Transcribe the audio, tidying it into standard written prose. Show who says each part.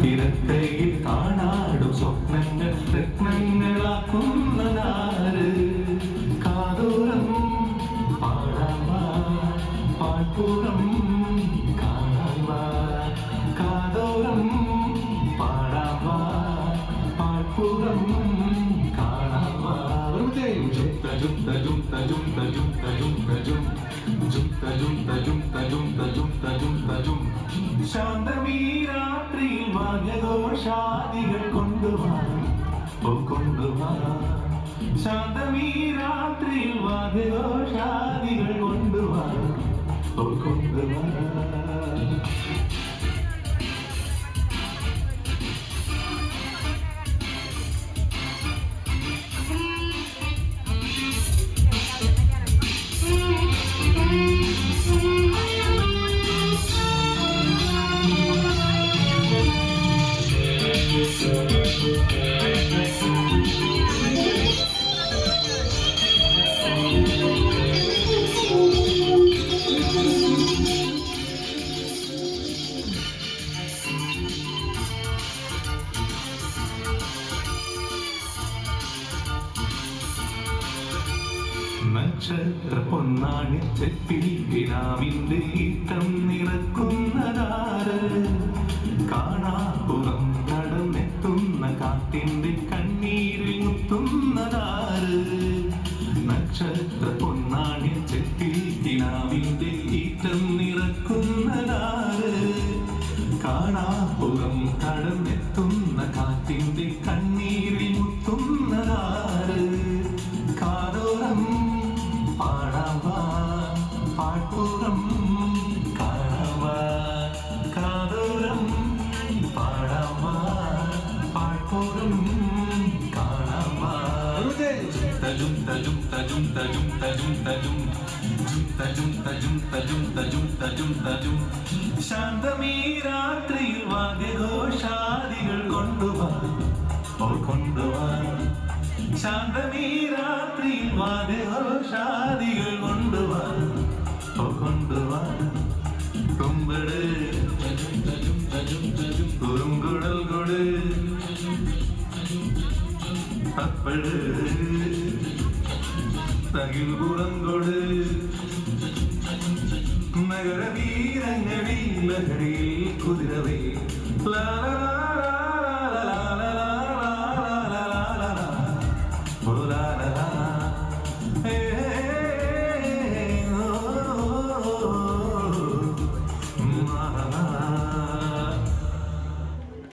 Speaker 1: തിരക്കയിൽ കാണാടും സ്വപ്നങ്ങൾ രത്നങ്ങളാക്കുന്നതാര് കാതോരം പാടാമാ പാൽപ്പൂരം കാണാമാ കാതോരം പാടാമാ പാൽപ്പൂരം കാണാമാ ജുംത ജുംത ജുംത ജുംത ജുംത ജുംത ജും ജുംത ജുംത ജുംത ജുംത ജുംത ജുംത ജും ശാന്തമീ രാത്രിയിൽ ഭാഗ്യഘോഷാദികൾ കൊണ്ടുവാ കൊണ്ടുവാ ശാന്തമീ രാത്രിയിൽ ഭാഗ്യഘോഷാദികൾ കൊണ്ടുവാ കൊണ്ടുവാ നക്ഷത്ര പൊന്നാണി ചെപ്പിൽ കിനാവിന്റെ ഈട്ടം നിറക്കുന്നതാര് കാണാപ്പുറം കടന്നെത്തുന്ന കാറ്റിന്റെ കണ്ണീരിൽ മുത്തുന്നതാര് നക്ഷത്ര പൊന്നാണി ചെപ്പിൽ കിനാവിന്റെ ഈട്ടം നിറക്കുന്നതാര് കാണാപ്പുറം കടന്നെത്തുന്ന കാറ്റിന്റെ കണ്ണീരിൽ മുത്തുന്നതാര് കാതോരം പാടാവാ പാൽപ്പൂരം കാണാവാ കാതോരം പാടാവാ പാൽപ്പൂരം കാണാവാ തജും തജും തജും തജും തജും തജും തജും തജും തജും തജും തജും തജും ശാന്തമീ രാത്രിയിൽ വാദ്യഘോഷാദികൾ കൊണ്ടുവാ കൊണ്ടുവാ ശാന്തമീ രാത്രിയിൽ വാദ്യഘോഷാദികൾ കൊണ്ടുവാ കൊണ്ടുവാ തുമ്പട് കുറുങ്കുടൽ കൊട് തപ്പട് തകിൽപുറം കൊട് നഗര വീരങ്ങളിൽ ലഹരിയിൽ കുതിരവേ ലാല